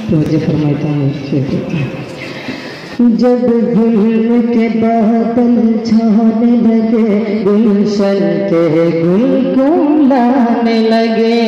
तो मुझे फरमाता हूँ जब जुल्म के बादल छाने लगे, गुलशन के गुल कुंडाने लगे,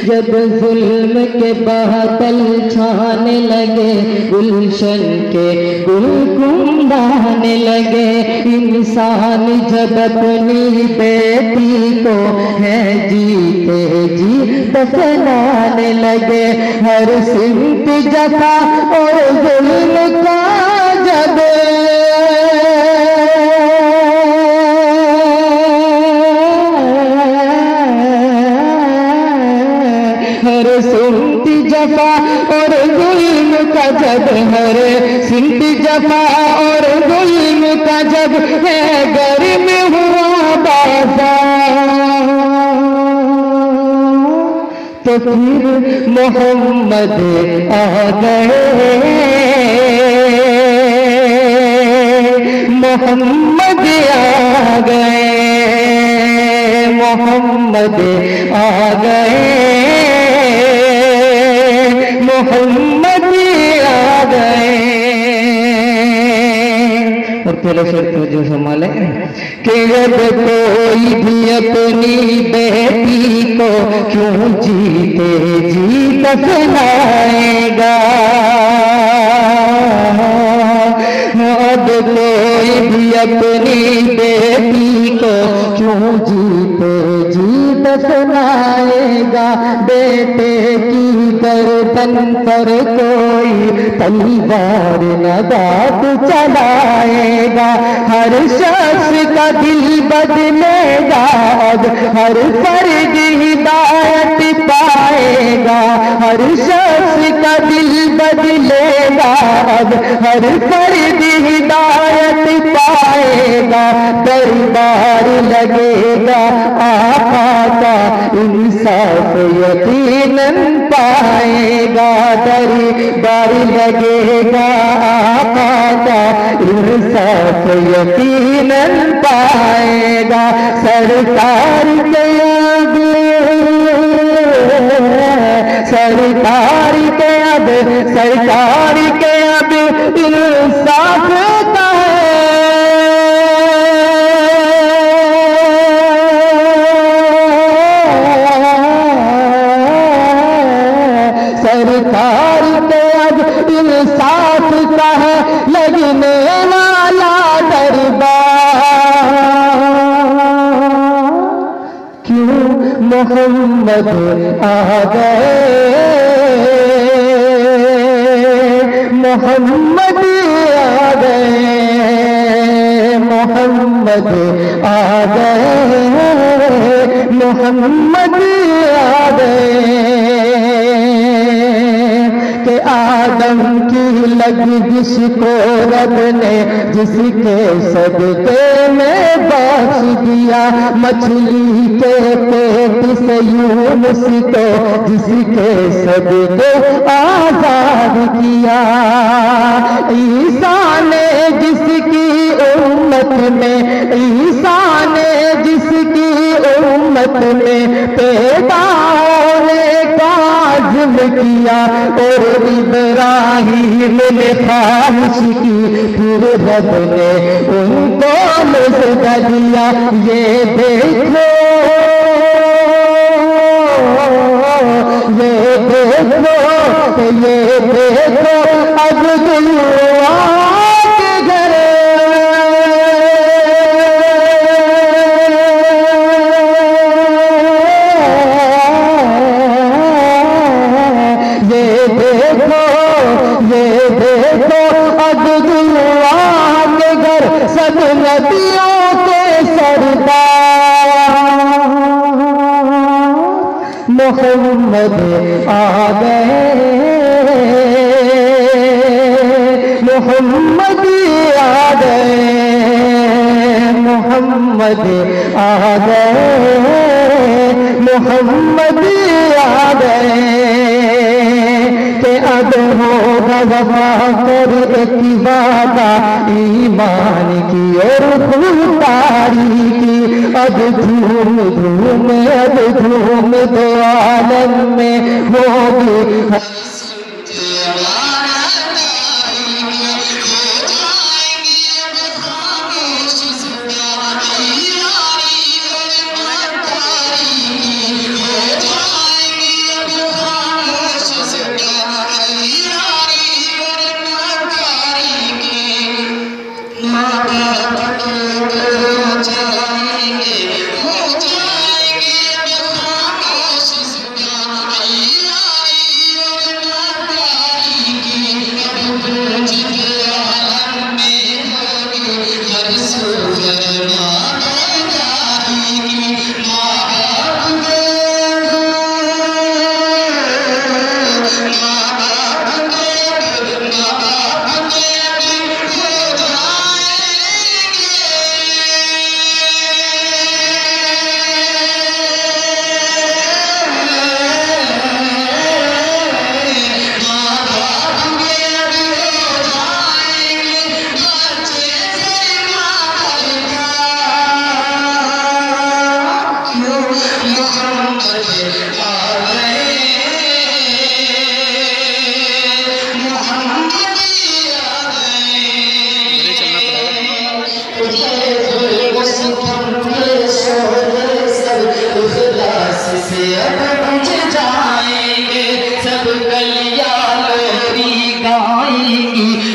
जब जुल्म के बादल छाने लगे, गुलशन के गुल कुंडाने लगे, इंसान जब अपनी बेटी को है जीते जी दफनाने लगे, हर सिमत जफा और जुल्म का जब हर सिमत जफा और जुल्म का जब, हर सिमत जफा और जुल्म का जब है घर में हुआ बाजार, तो फिर मोहम्मद आ गए, मोहम्मद आ गए, मोहम्मद आ गए, मोहम्मद आ गए। और पहले शेर को जो संभाले कि अब कोई भी अपनी बेटी को क्यों जीते जी दफनाएगा, अब कोई भी अपनी बेटी को क्यों जीते जी दफनाएगा, बेटे की गर्दन पर कोई तलवार न दाग चलाएगा, हर शख्स का दिल बदलेगा, अब हर फर्द हिदायत पाएगा, हर शख्स का दिल बदलेगा, अब हर फर्द हिदायत पाएगा, दरबार लगेगा आका का इंसाफ यकीनन पाएगा, दरबार लगेगा आका का इंसाफ यकीनन पाएगा, सरकार के आगे, सरकार के अब, सरकार के अब इंसाफ का सरकार के अब इंसाफ का है लगने वाला दरबार, क्यों मोहम्मद आ गए, मोहम्मद आ गए, मोहम्मद आ गए, मोहम्मद आ गए, कि आदम की लग जिसको रब ने जिसके सदके में बख्श दिया, मछली के पेट से यूनुस को जिसके सदके आजाद किया, ईसा ने जिसकी उम्मत में, ईसा ने जिसकी उम्मत में पैदा होने का आज़म किया, और इब्राहीम ने ख्वाहिश की, फिर रब ने उनको मुझे दिया, ये देखो, ये देखो, ये देखो अब्दुल्लाह के घर, ये देखो, ये देखो अब्दुल्लाह के घर, सब नबियों के सरदार, मोहम्मद आ गए, मोहम्मद आ गए, मोहम्मद आ गए, मोहम्मद आ गए, के अब होगा वफा कर एक वादा ईमान की और खुदारी की। अब धूम धूम अब धूम दो आलम में होगी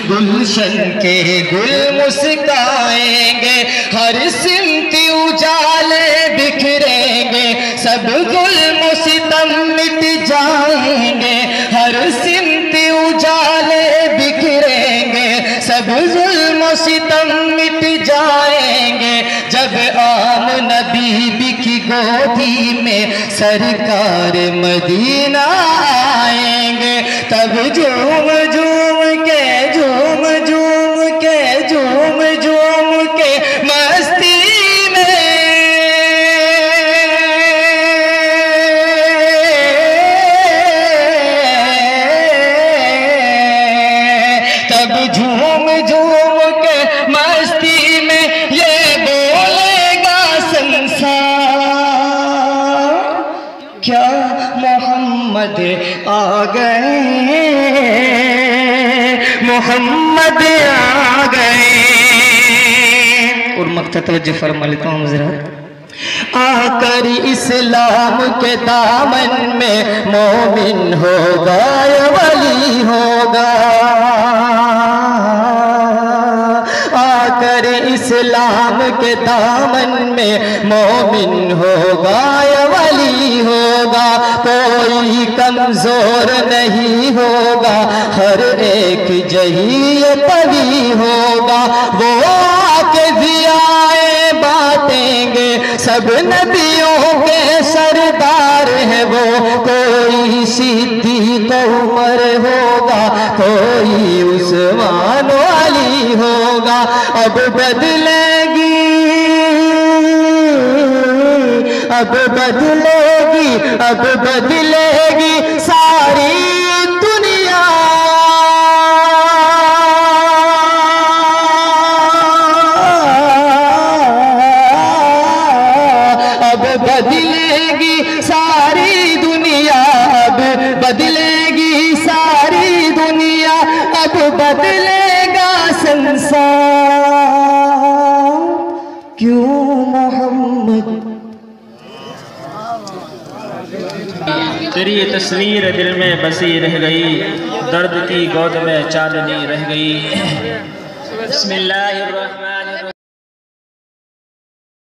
गुलशन के गुल मुस्काएंगे, हर सिमत उजाले बिखरेंगे, सब गुल मुसितम मिट जाएंगे, हर सिमत उजाले बिखरेंगे, सब गुल मुसितम मिट जाएंगे। जब आम नबी की गोदी में सरकार मदीना आएंगे, तब झूम झूम के मस्ती में तब झूम झूम के मस्ती में ये बोलेगा संसार, क्या मोहम्मद आ गए, मोहम्मद आ गए। और मक्ता तवज्जो फरमा लेता हूँ हज़रात। आकर इस्लाम के दामन में मोमिन होगा या वली होगा, आकर इस्लाम के दामन में मोमिन होगा या वली होगा। कोई कमजोर नहीं होगा, हर एक जही कवि होगा। वो आके दियाए बांटेंगे, सब नबियों के सरदार है वो। कोई सिद्दीक़ उमर होगा, कोई उस्मान अली होगा। अब बदलेगी, अब बदलेगी, अब बदलेगी सारी दुनिया। अब बदलेगी सारी दुनिया, अब बदलेगी सारी दुनिया, अब बदलेगा संसार। क्यों मोहम्मद तेरी ये तस्वीर दिल में बसी रह गई, दर्द की गोद में चांदनी रह गई। बिस्मिल्लाहिर्रहमानिर्रहीम।